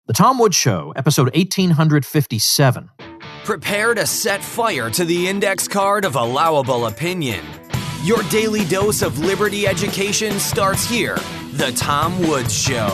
The Tom Woods Show, episode 1857. Prepare to set fire to the index card of allowable opinion. Your daily dose of liberty education starts here. The Tom Woods Show.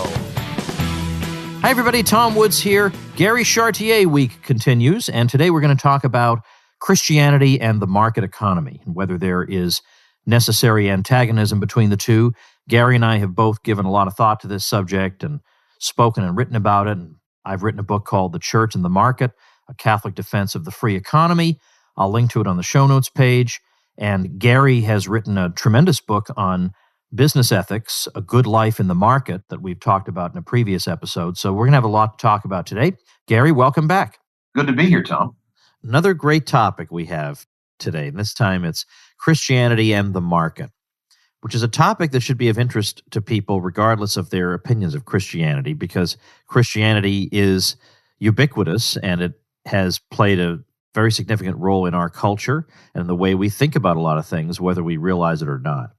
Hi, everybody. Tom Woods here. Gary Chartier week continues, and today we're going to talk about Christianity and the market economy, and whether there is necessary antagonism between the two. Gary and I have both given a lot of thought to this subject and spoken and written about it. And I've written a book called The Church and the Market, A Catholic Defense of the Free Economy. I'll link to it on the show notes page. And Gary has written a tremendous book on business ethics, A Good Life in the Market, that we've talked about in a previous episode. So we're going to have a lot to talk about today. Gary, welcome back. Good to be here, Tom. Another great topic we have today. And this time it's Christianity and the market, which is a topic that should be of interest to people regardless of their opinions of Christianity, because Christianity is ubiquitous and it has played a very significant role in our culture and in the way we think about a lot of things, whether we realize it or not.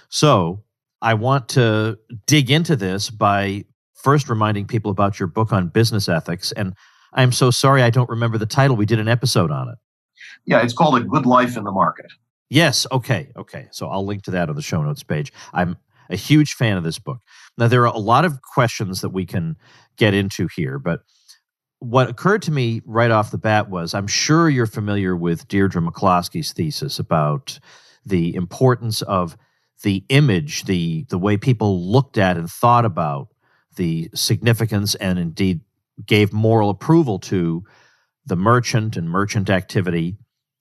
So I want to dig into this by first reminding people about your book on business ethics. And I'm so sorry I don't remember the title. We did an episode on it. Yeah, it's called A Good Life in the Market. Yes. Okay. So I'll link to that on the show notes page. I'm a huge fan of this book. Now, there are a lot of questions that we can get into here, but what occurred to me right off the bat was, I'm sure you're familiar with Deirdre McCloskey's thesis about the importance of the image, the way people looked at and thought about the significance and indeed gave moral approval to the merchant and merchant activity,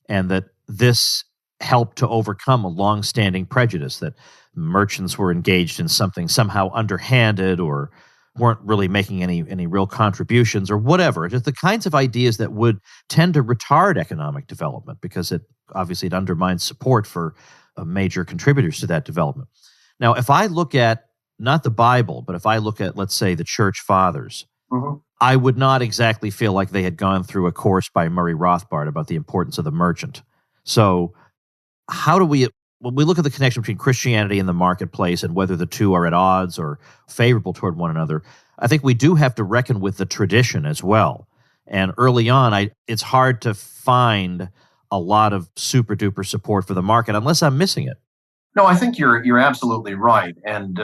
and that this helped to overcome a long-standing prejudice that merchants were engaged in something somehow underhanded or weren't really making any real contributions or whatever. Just the kinds of ideas that would tend to retard economic development because it undermines support for major contributors to that development. Now, if I look at not the Bible, but if I look at, let's say, the Church Fathers, I would not exactly feel like they had gone through a course by Murray Rothbard about the importance of the merchant. So how do we, when we look at the connection between Christianity and the marketplace and whether the two are at odds or favorable toward one another, I think we do have to reckon with the tradition as well. And early on, it's hard to find a lot of super-duper support for the market unless I'm missing it. No, I think you're absolutely right. And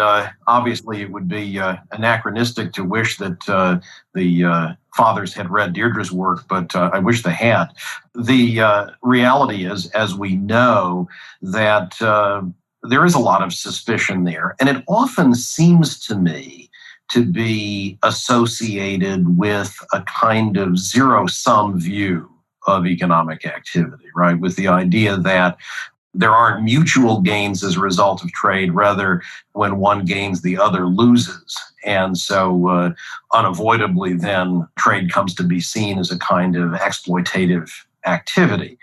obviously it would be anachronistic to wish that the fathers had read Deirdre's work, but I wish they had. The reality is, as we know, that there is a lot of suspicion there. And it often seems to me to be associated with a kind of zero-sum view of economic activity, right? With the idea that there aren't mutual gains as a result of trade. Rather, when one gains, the other loses. And so unavoidably then trade comes to be seen as a kind of exploitative activity.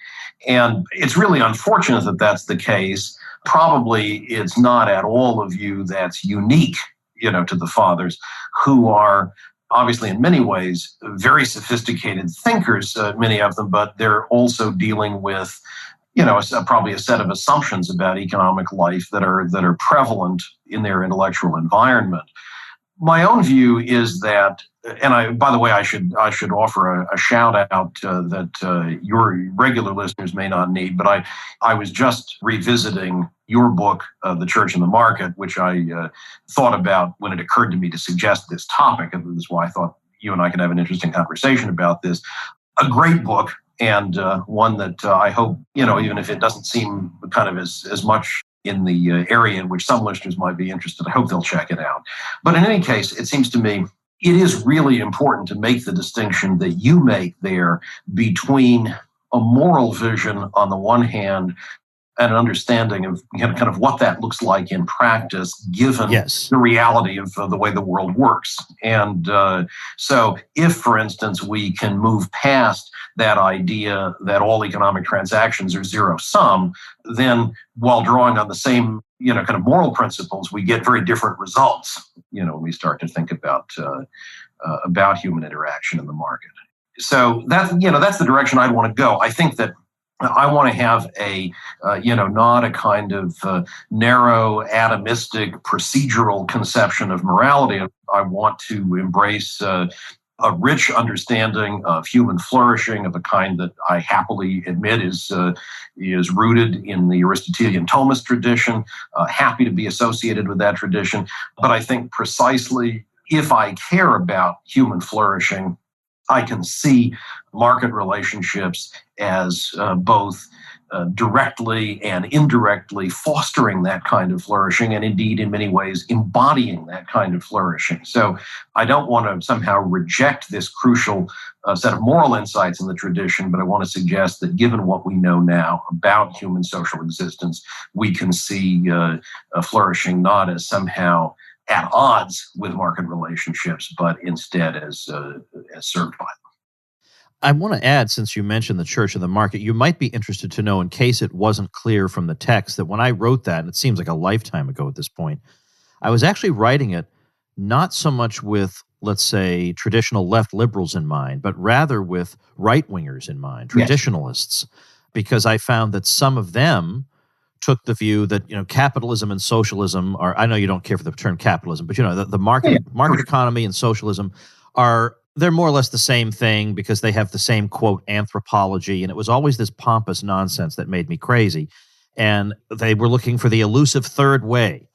And it's really unfortunate that that's the case. Probably it's not at all a view that's unique, to the fathers, who are obviously in many ways very sophisticated thinkers, many of them, but they're also dealing with probably a set of assumptions about economic life that are prevalent in their intellectual environment. My own view is that, and by the way, I should offer a shout out that your regular listeners may not need, but I was just revisiting your book, The Church and the Market, which I thought about when it occurred to me to suggest this topic, and this is why I thought you and I could have an interesting conversation about this. A great book. And one that I hope, even if it doesn't seem kind of as much in the area in which some listeners might be interested, I hope they'll check it out. But in any case, it seems to me it is really important to make the distinction that you make there between a moral vision on the one hand and an understanding of kind of what that looks like in practice, given the reality of the way the world works. And so if, for instance, we can move past that idea that all economic transactions are zero sum, then while drawing on the same kind of moral principles, we get very different results, when we start to think about human interaction in the market. So that's the direction I'd want to go. I think that I want to have not a kind of narrow, atomistic, procedural conception of morality. I want to embrace a rich understanding of human flourishing of a kind that I happily admit is rooted in the Aristotelian Thomist tradition. Happy to be associated with that tradition. But I think precisely if I care about human flourishing, I can see market relationships as both directly and indirectly fostering that kind of flourishing, and indeed, in many ways, embodying that kind of flourishing. So I don't want to somehow reject this crucial set of moral insights in the tradition, but I want to suggest that given what we know now about human social existence, we can see flourishing not as somehow at odds with market relationships, but instead as served by them. I want to add, since you mentioned the church and the market, you might be interested to know, in case it wasn't clear from the text, that when I wrote that, and it seems like a lifetime ago at this point, I was actually writing it not so much with, let's say, traditional left liberals in mind, but rather with right-wingers in mind, traditionalists, because I found that some of them took the view that, capitalism and socialism are, I know you don't care for the term capitalism, but the market economy and socialism they're more or less the same thing because they have the same, quote, anthropology. And it was always this pompous nonsense that made me crazy. And they were looking for the elusive third way.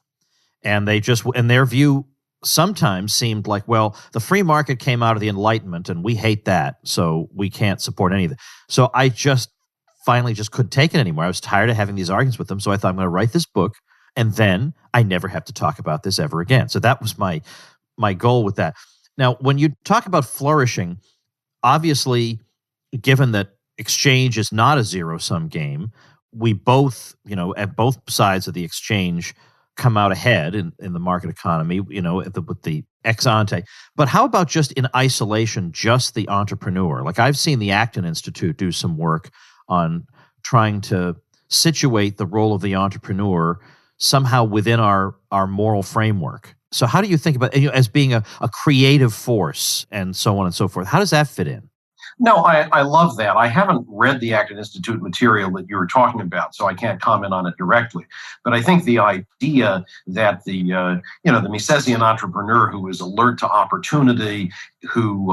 And their view sometimes seemed like, well, the free market came out of the Enlightenment and we hate that, so we can't support any of it. So I finally couldn't take it anymore. I was tired of having these arguments with them. So I thought, I'm going to write this book and then I never have to talk about this ever again. So that was my goal with that. Now, when you talk about flourishing, obviously, given that exchange is not a zero-sum game, we both, at both sides of the exchange come out ahead in the market economy, with the ex ante. But how about just in isolation, just the entrepreneur? Like I've seen the Acton Institute do some work on trying to situate the role of the entrepreneur somehow within our moral framework. So how do you think about as being a creative force and so on and so forth? How does that fit in? No, I love that. I haven't read the Acton Institute material that you were talking about, so I can't comment on it directly. But I think the idea that the Misesian entrepreneur who is alert to opportunity, who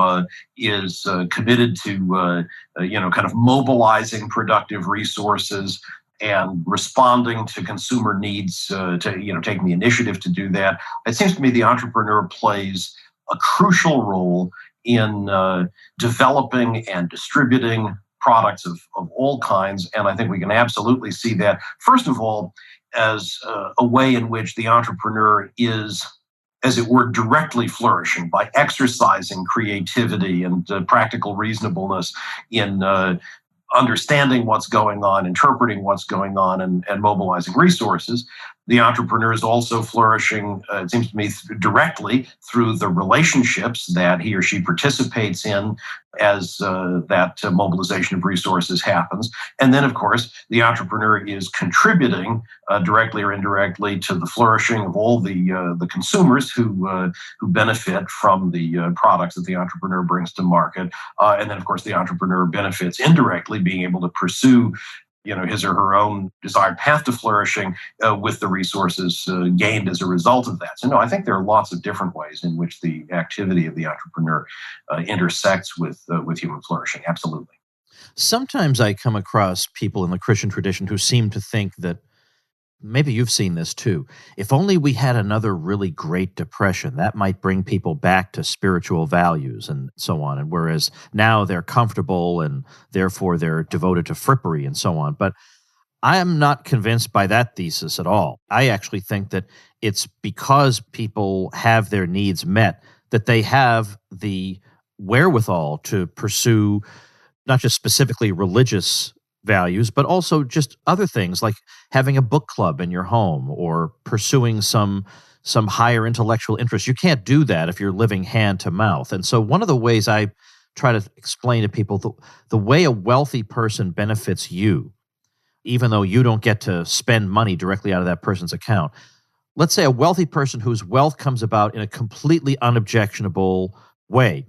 is committed to kind of mobilizing productive resources and responding to consumer needs, taking the initiative to do that. It seems to me the entrepreneur plays a crucial role in developing and distributing products of all kinds. And I think we can absolutely see that, first of all, as a way in which the entrepreneur is, as it were, directly flourishing by exercising creativity and practical reasonableness in understanding what's going on, interpreting what's going on, and mobilizing resources. The entrepreneur is also flourishing, it seems to me, directly through the relationships that he or she participates in as that mobilization of resources happens. And then, of course, the entrepreneur is contributing directly or indirectly to the flourishing of all the consumers who benefit from the products that the entrepreneur brings to market. And then, of course, the entrepreneur benefits indirectly, being able to pursue his or her own desired path to flourishing with the resources gained as a result of that. So no, I think there are lots of different ways in which the activity of the entrepreneur intersects with human flourishing. Absolutely. Sometimes I come across people in the Christian tradition who seem to think that, maybe you've seen this too, if only we had another really great depression, that might bring people back to spiritual values and so on. And whereas now they're comfortable and therefore they're devoted to frippery and so on. But I am not convinced by that thesis at all. I actually think that it's because people have their needs met that they have the wherewithal to pursue not just specifically religious values, but also just other things like having a book club in your home or pursuing some higher intellectual interest. You can't do that if you're living hand to mouth. And so one of the ways I try to explain to people the way a wealthy person benefits you, even though you don't get to spend money directly out of that person's account. Let's say a wealthy person whose wealth comes about in a completely unobjectionable way.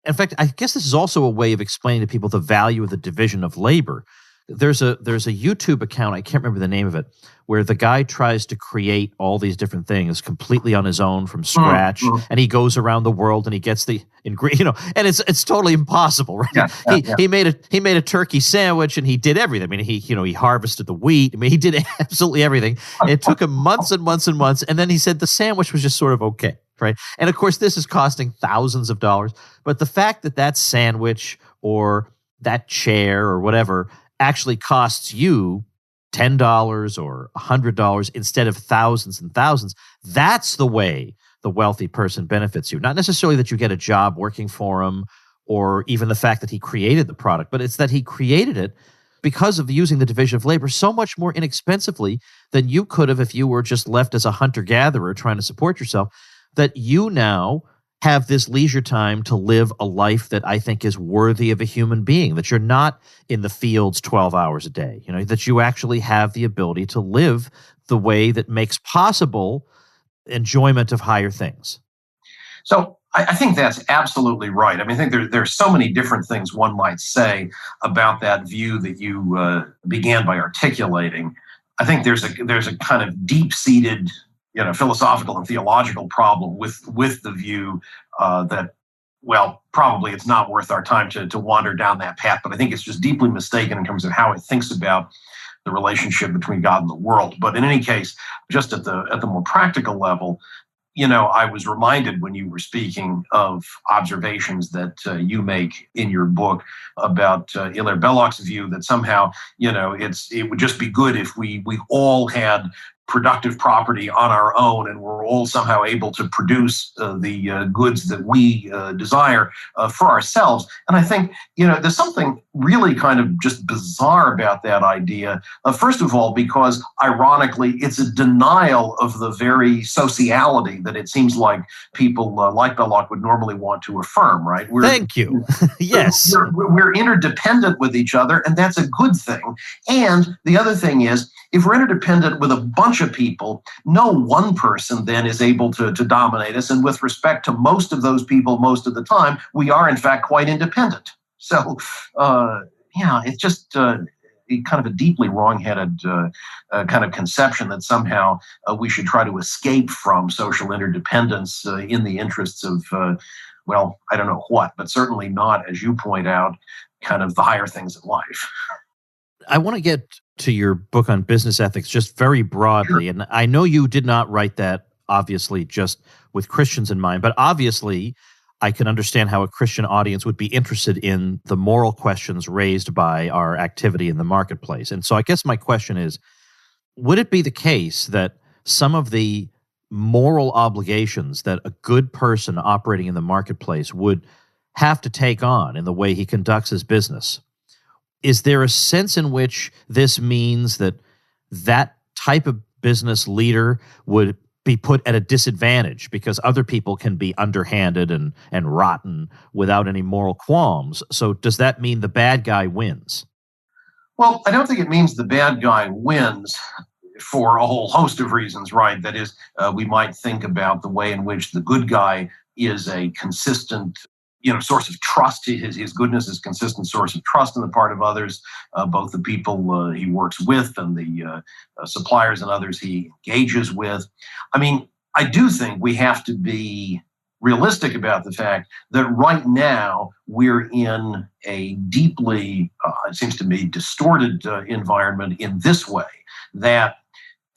In fact, I guess this is also a way of explaining to people the value of the division of labor. There's a YouTube account, I can't remember the name of it, where the guy tries to create all these different things completely on his own from scratch, and he goes around the world and he gets the ingredient, and it's totally impossible, right? He made a turkey sandwich and he did everything. I mean, he harvested the wheat. I mean, he did absolutely everything. It took him months and months and months, and then he said the sandwich was just sort of okay, right? And of course, this is costing thousands of dollars, but the fact that sandwich or that chair or whatever actually costs you $10 or $100 instead of thousands and thousands, that's the way the wealthy person benefits you. Not necessarily that you get a job working for him or even the fact that he created the product, but it's that he created it because of using the division of labor so much more inexpensively than you could have if you were just left as a hunter-gatherer trying to support yourself, that you now have this leisure time to live a life that I think is worthy of a human being, that you're not in the fields 12 hours a day, that you actually have the ability to live the way that makes possible enjoyment of higher things. So I think that's absolutely right. I mean, I think there's so many different things one might say about that view that you began by articulating. I think there's a kind of deep-seated philosophical and theological problem with the view that, well, probably it's not worth our time to wander down that path, but I think it's just deeply mistaken in terms of how it thinks about the relationship between God and the world. But in any case, just at the more practical level, I was reminded when you were speaking of observations that you make in your book about Hilaire Belloc's view that somehow, it would just be good if we all had productive property on our own and we're all somehow able to produce the goods that we desire for ourselves. And I think, there's something really kind of just bizarre about that idea. First of all, because ironically, it's a denial of the very sociality that it seems like people like Belloc would normally want to affirm, right? Thank you. Yes. We're interdependent with each other, and that's a good thing. And the other thing is, if we're interdependent with a bunch of people, no one person then is able to dominate us. And with respect to most of those people, most of the time, we are in fact quite independent. So, it's just kind of a deeply wrong-headed kind of conception that somehow we should try to escape from social interdependence in the interests of, I don't know what, but certainly not, as you point out, kind of the higher things in life. I want to get to your book on business ethics just very broadly. Sure. And I know you did not write that, obviously, just with Christians in mind, but obviously I can understand how a Christian audience would be interested in the moral questions raised by our activity in the marketplace. And so I guess my question is, would it be the case that some of the moral obligations that a good person operating in the marketplace would have to take on in the way he conducts his business? Is there a sense in which this means that type of business leader would be put at a disadvantage because other people can be underhanded and rotten without any moral qualms? So does that mean the bad guy wins? Well, I don't think it means the bad guy wins for a whole host of reasons, right? That is, we might think about the way in which the good guy is a consistent source of trust. His goodness is a consistent source of trust on the part of others, both the people he works with and the suppliers and others he engages with. I mean, I do think we have to be realistic about the fact that right now we're in a deeply, it seems to me, distorted environment in this way, that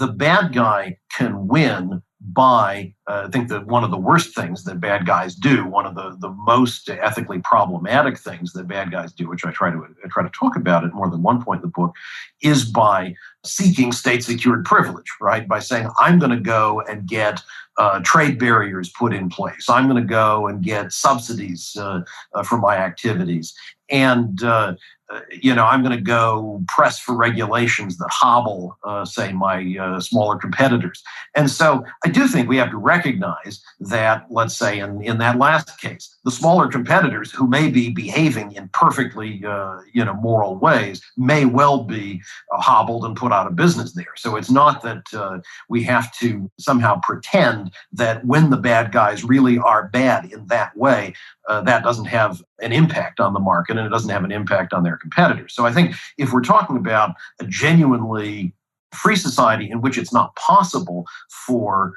the bad guy can win by, I think that one of the worst things that bad guys do, one of the most ethically problematic things that bad guys do, which I try to talk about at more than one point in the book, is by seeking state-secured privilege, right? By saying, I'm going to go and get trade barriers put in place. I'm going to go and get subsidies for my activities. And I'm going to go press for regulations that hobble, say, my smaller competitors. And so I do think we have to recognize that, let's say, in that last case, the smaller competitors who may be behaving in perfectly, moral ways may well be hobbled and put out of business there. So it's not that we have to somehow pretend that when the bad guys really are bad in that way, that doesn't have an impact on the market and it doesn't have an impact on their competitors. So I think if we're talking about a genuinely free society in which it's not possible for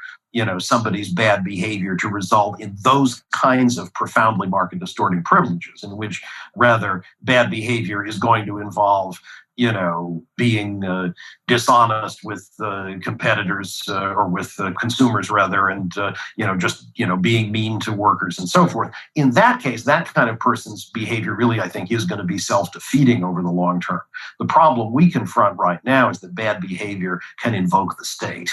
somebody's bad behavior to result in those kinds of profoundly market distorting privileges, in which rather bad behavior is going to involve being dishonest with competitors or with consumers rather, and just being mean to workers and so forth. In that case, that kind of person's behavior really, I think, is going to be self-defeating over the long term. The problem we confront right now is that bad behavior can invoke the state.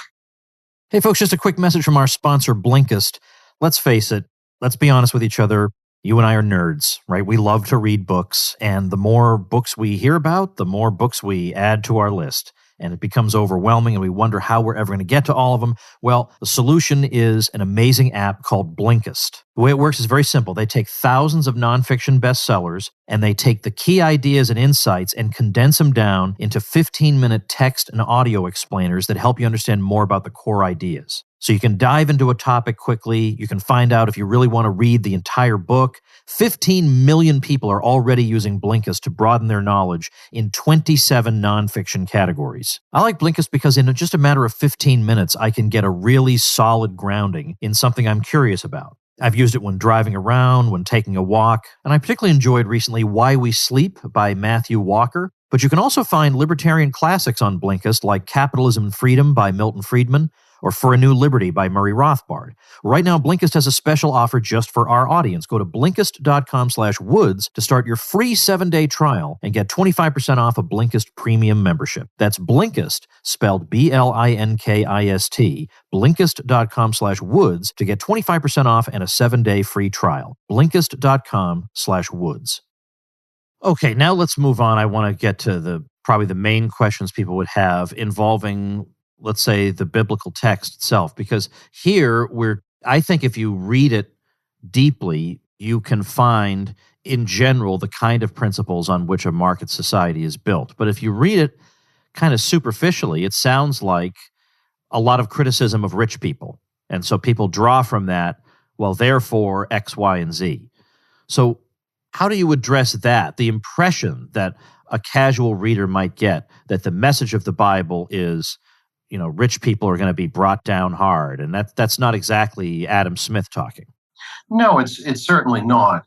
Hey, folks, just a quick message from our sponsor, Blinkist. Let's face it. Let's be honest with each other. You and I are nerds, right? We love to read books, and the more books we hear about, the more books we add to our list. And it becomes overwhelming, and we wonder how we're ever going to get to all of them. Well, the solution is an amazing app called Blinkist. The way it works is very simple. They take thousands of nonfiction bestsellers, and they take the key ideas and insights and condense them down into 15-minute text and audio explainers that help you understand more about the core ideas. So you can dive into a topic quickly. You can find out if you really want to read the entire book. 15 million people are already using Blinkist to broaden their knowledge in 27 nonfiction categories. I like Blinkist because in just a matter of 15 minutes, I can get a really solid grounding in something I'm curious about. I've used it when driving around, when taking a walk, and I particularly enjoyed recently Why We Sleep by Matthew Walker. But you can also find libertarian classics on Blinkist like Capitalism and Freedom by Milton Friedman, or For a New Liberty by Murray Rothbard. Right now, Blinkist has a special offer just for our audience. Go to Blinkist.com/Woods to start your free 7-day trial and get 25% off a Blinkist premium membership. That's Blinkist, spelled Blinkist, Blinkist.com/Woods to get 25% off and a 7-day free trial. Blinkist.com/Woods. Okay, now let's move on. I want to get to probably the main questions people would have involving, let's say, the biblical text itself, because here I think if you read it deeply, you can find in general the kind of principles on which a market society is built. But if you read it kind of superficially, it sounds like a lot of criticism of rich people. And so people draw from that, well, therefore X, Y, and Z. So how do you address that? The impression that a casual reader might get that the message of the Bible is, rich people are going to be brought down hard. And that's not exactly Adam Smith talking. No, it's certainly not.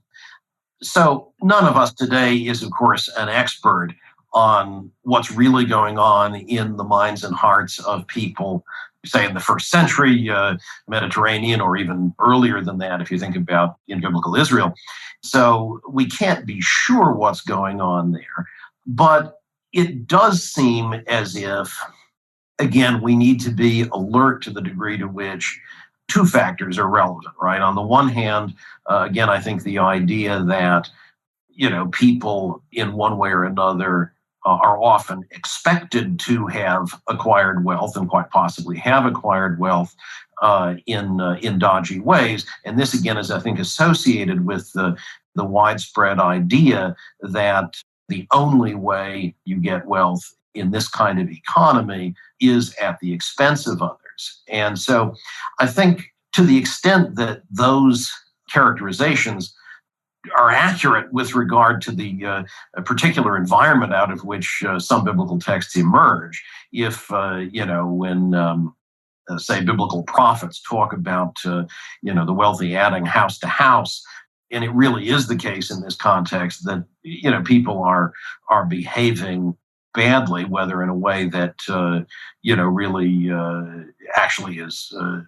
So none of us today is, of course, an expert on what's really going on in the minds and hearts of people, say, in the first century, Mediterranean, or even earlier than that, if you think about in biblical Israel. So we can't be sure what's going on there. But it does seem as if, again, we need to be alert to the degree to which two factors are relevant, right? On the one hand, again, I think the idea that, people in one way or another are often expected to have acquired wealth and quite possibly have acquired wealth in dodgy ways. And this, again, is, I think, associated with the widespread idea that the only way you get wealth in this kind of economy is at the expense of others. And so I think to the extent that those characterizations are accurate with regard to the particular environment out of which some biblical texts emerge, if, when say biblical prophets talk about, the wealthy adding house to house, and it really is the case in this context that, people are behaving badly, whether in a way that, really actually is, a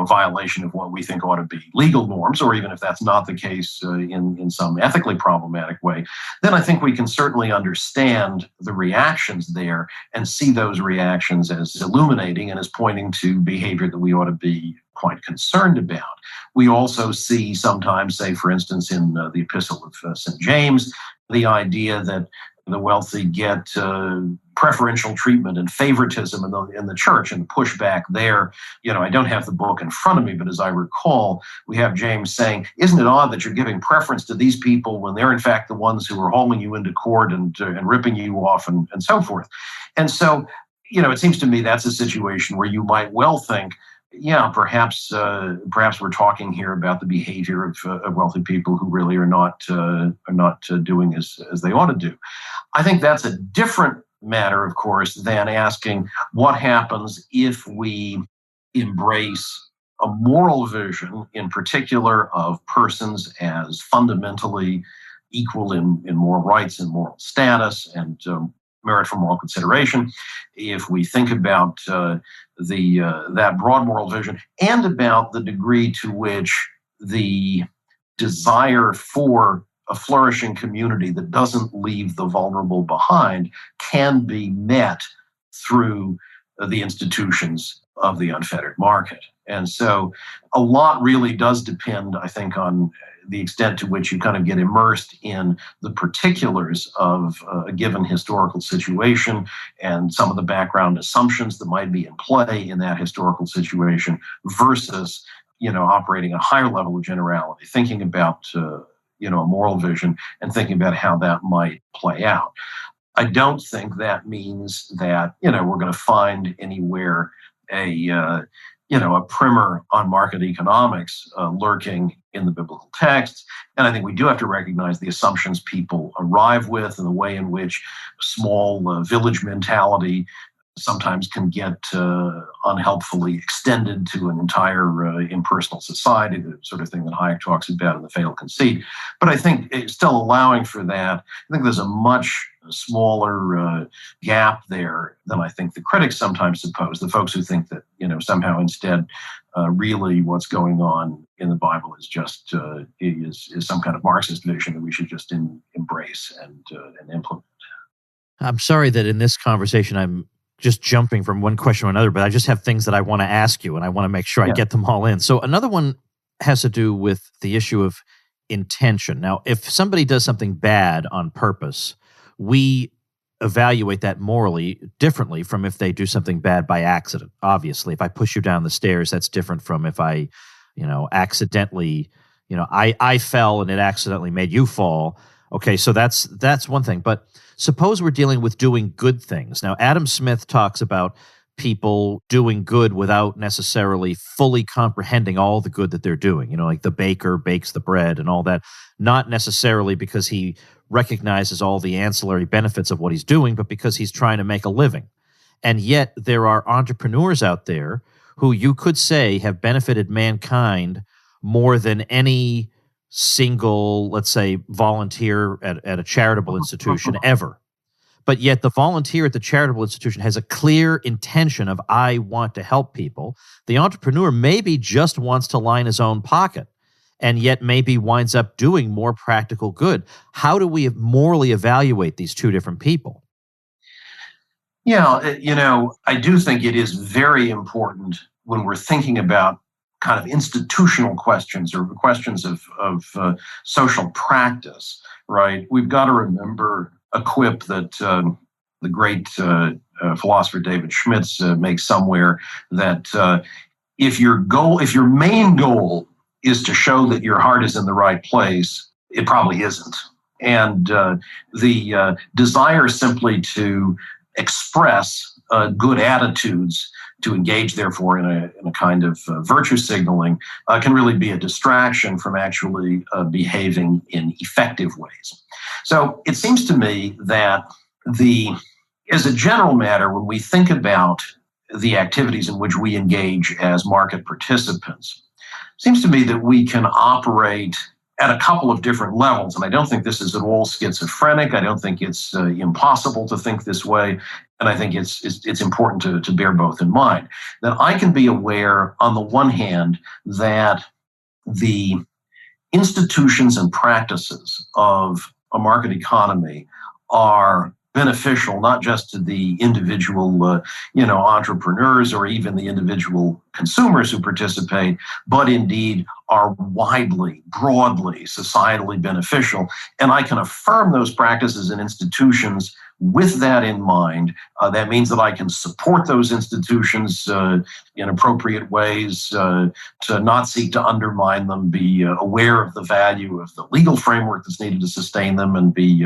violation of what we think ought to be legal norms, or even if that's not the case in some ethically problematic way, then I think we can certainly understand the reactions there and see those reactions as illuminating and as pointing to behavior that we ought to be quite concerned about. We also see sometimes, say, for instance, in the Epistle of St. James, the idea that the wealthy get preferential treatment and favoritism in the church, and the pushback there. I don't have the book in front of me, but as I recall, we have James saying, isn't it odd that you're giving preference to these people when they're in fact the ones who are hauling you into court and ripping you off and so forth. And so, it seems to me that's a situation where you might well think, yeah, perhaps we're talking here about the behavior of wealthy people who really are not doing as they ought to do. I think that's a different matter, of course, than asking what happens if we embrace a moral vision, in particular of persons as fundamentally equal in moral rights and moral status and merit for moral consideration. If we think about that broad moral vision and about the degree to which the desire for a flourishing community that doesn't leave the vulnerable behind can be met through the institutions of the unfettered market. And so a lot really does depend, I think, on the extent to which you kind of get immersed in the particulars of a given historical situation and some of the background assumptions that might be in play in that historical situation versus, operating at a higher level of generality, thinking about, a moral vision and thinking about how that might play out. I don't think that means that, we're going to find anywhere a primer on market economics lurking in the biblical texts. And I think we do have to recognize the assumptions people arrive with and the way in which small village mentality sometimes can get unhelpfully extended to an entire impersonal society, the sort of thing that Hayek talks about in The Fatal Conceit. But I think it's still allowing for that. I think there's a much smaller gap there than I think the critics sometimes suppose, the folks who think that, somehow instead really what's going on in the Bible is just is some kind of Marxist vision that we should just embrace and implement. I'm sorry that in this conversation I'm just jumping from one question to another, but I just have things that I want to ask you, and I want to make sure I get them all in. So another one has to do with the issue of intention. Now, if somebody does something bad on purpose, we evaluate that morally differently from if they do something bad by accident. Obviously, if I push you down the stairs, that's different from if I, accidentally, I fell and it accidentally made you fall. Okay, so that's one thing. But suppose we're dealing with doing good things. Now, Adam Smith talks about people doing good without necessarily fully comprehending all the good that they're doing. Like the baker bakes the bread and all that, not necessarily because he recognizes all the ancillary benefits of what he's doing, but because he's trying to make a living. And yet there are entrepreneurs out there who you could say have benefited mankind more than any single, let's say, volunteer at a charitable institution ever. But yet the volunteer at the charitable institution has a clear intention of, I want to help people. The entrepreneur maybe just wants to line his own pocket and yet maybe winds up doing more practical good. How do we morally evaluate these two different people? Yeah, I do think it is very important when we're thinking about kind of institutional questions or questions of social practice, right? We've got to remember a quip that the great philosopher David Schmitz makes somewhere, that if your main goal is to show that your heart is in the right place, it probably isn't. And the desire simply to express good attitudes, to engage, therefore, in a kind of virtue signaling, can really be a distraction from actually behaving in effective ways. So it seems to me that as a general matter, when we think about the activities in which we engage as market participants, it seems to me that we can operate at a couple of different levels. And I don't think this is at all schizophrenic. I don't think it's impossible to think this way. And I think it's important to bear both in mind. That I can be aware, on the one hand, that the institutions and practices of a market economy are beneficial not just to the individual, entrepreneurs or even the individual consumers who participate, but indeed are widely, broadly, societally beneficial. And I can affirm those practices and institutions with that in mind, that means that I can support those institutions in appropriate ways, to not seek to undermine them, be aware of the value of the legal framework that's needed to sustain them, and be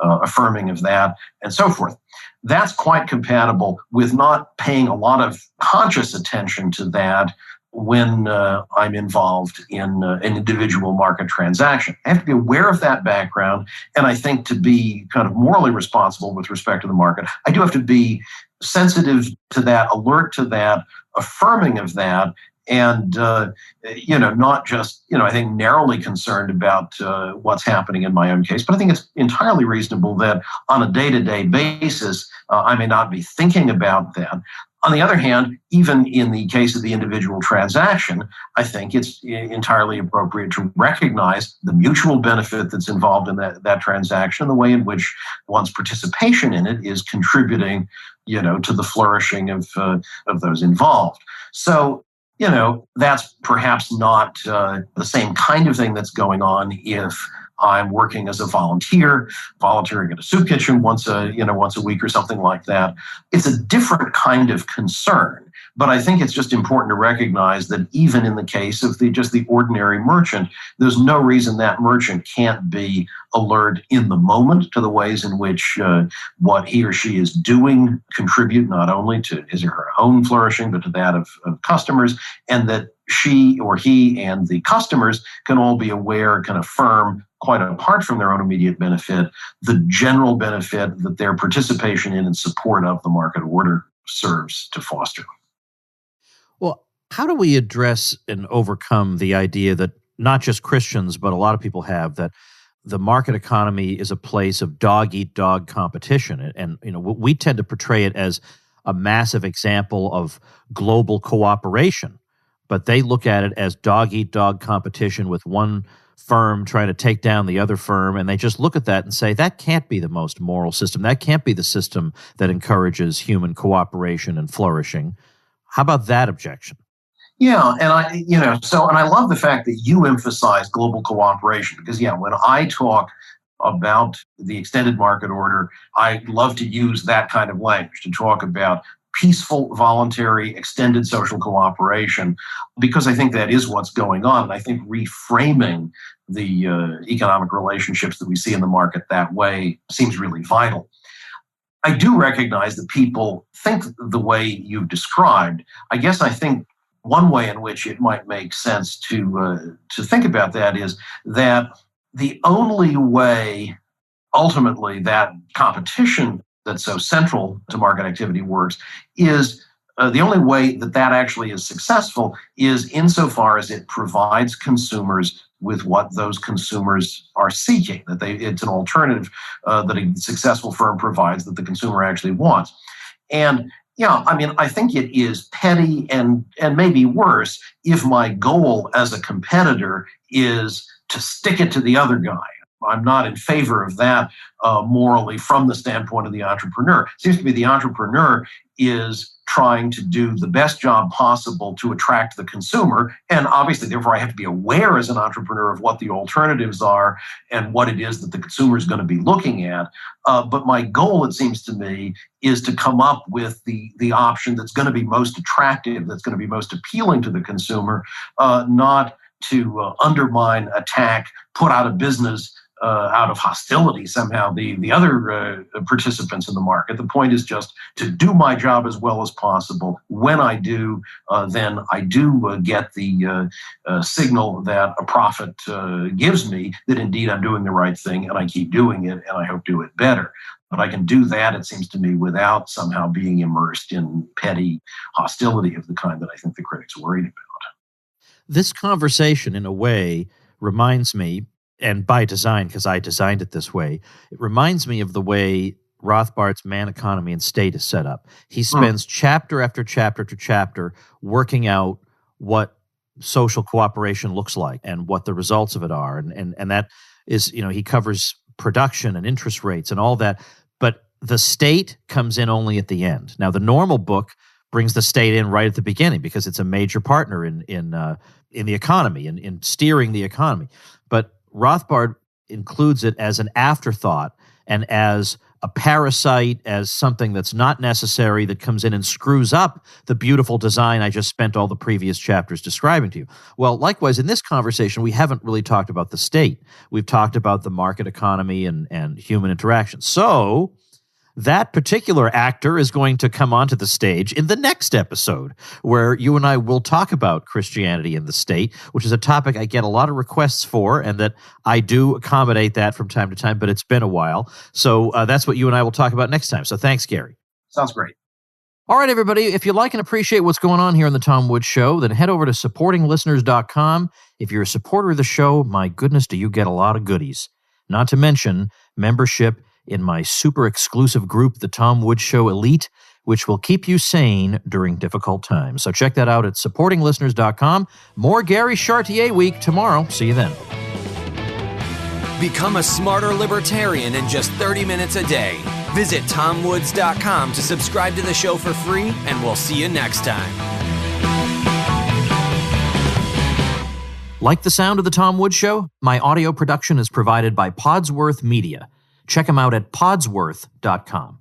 affirming of that, and so forth. That's quite compatible with not paying a lot of conscious attention to that when I'm involved in an individual market transaction. I have to be aware of that background, and I think to be kind of morally responsible with respect to the market, I do have to be sensitive to that, alert to that, affirming of that, and not just I think narrowly concerned about what's happening in my own case, but I think it's entirely reasonable that on a day-to-day basis I may not be thinking about that. On the other hand, even in the case of the individual transaction, I think it's entirely appropriate to recognize the mutual benefit that's involved in that transaction, the way in which one's participation in it is contributing, to the flourishing of those involved. So, that's perhaps not the same kind of thing that's going on if I'm working as a volunteering at a soup kitchen once a week or something like that. It's a different kind of concern. But I think it's just important to recognize that even in the case of the ordinary merchant, there's no reason that merchant can't be alert in the moment to the ways in which what he or she is doing contribute not only to his or her own flourishing, but to that of customers, and that she or he and the customers can all be aware, can affirm, quite apart from their own immediate benefit, the general benefit that their participation in and support of the market order serves to foster. Well, how do we address and overcome the idea that not just Christians, but a lot of people have, that the market economy is a place of dog-eat-dog competition? And we tend to portray it as a massive example of global cooperation, but they look at it as dog-eat-dog competition with one firm trying to take down the other firm, and they just look at that and say, that can't be the most moral system. That can't be the system that encourages human cooperation and flourishing. How about that objection? Yeah, and I love the fact that you emphasize global cooperation, because when I talk about the extended market order, I love to use that kind of language to talk about peaceful, voluntary, extended social cooperation, because I think that is what's going on. And I think reframing the economic relationships that we see in the market that way seems really vital. I do recognize that people think the way you've described. I think one way in which it might make sense to think about that is that the only way, ultimately, that competition that's so central to market activity works is the only way that actually is successful is insofar as it provides consumers with what those consumers are seeking, that it's an alternative that a successful firm provides that the consumer actually wants. And I think it is petty and maybe worse if my goal as a competitor is to stick it to the other guy. I'm not in favor of that morally from the standpoint of the entrepreneur. It seems to me the entrepreneur is trying to do the best job possible to attract the consumer. And obviously, therefore, I have to be aware as an entrepreneur of what the alternatives are and what it is that the consumer is going to be looking at. But my goal, it seems to me, is to come up with the option that's going to be most attractive, that's going to be most appealing to the consumer, not to undermine, attack, put out of business, out of hostility somehow the other participants in the market. The point is just to do my job as well as possible. When I do, then I do get the signal that a prophet gives me that indeed I'm doing the right thing, and I keep doing it, and I hope do it better. But I can do that, it seems to me, without somehow being immersed in petty hostility of the kind that I think the critics are worried about. This conversation, in a way, reminds me, and by design, because I designed it this way, it reminds me of the way Rothbard's Man, Economy, and State is set up. He spends chapter after chapter to chapter working out what social cooperation looks like and what the results of it are. And that is, he covers production and interest rates and all that. But the state comes in only at the end. Now, the normal book brings the state in right at the beginning because it's a major partner in the economy, in steering the economy. But Rothbard includes it as an afterthought and as a parasite, as something that's not necessary, that comes in and screws up the beautiful design I just spent all the previous chapters describing to you. Well, likewise, in this conversation, we haven't really talked about the state. We've talked about the market economy and human interaction. So that particular actor is going to come onto the stage in the next episode, where you and I will talk about Christianity in the state, which is a topic I get a lot of requests for, and that I do accommodate that from time to time, but it's been a while. So that's what you and I will talk about next time. So thanks, Gary. Sounds great. All right, everybody, if you like and appreciate what's going on here on the Tom Woods Show, then head over to supportinglisteners.com. If you're a supporter of the show, my goodness, do you get a lot of goodies. Not to mention membership in my super exclusive group, the Tom Woods Show Elite, which will keep you sane during difficult times. So check that out at supportinglisteners.com. More Gary Chartier Week tomorrow. See you then. Become a smarter libertarian in just 30 minutes a day. Visit TomWoods.com to subscribe to the show for free, and we'll see you next time. Like the sound of the Tom Woods Show? My audio production is provided by Podsworth Media. Check them out at podsworth.com.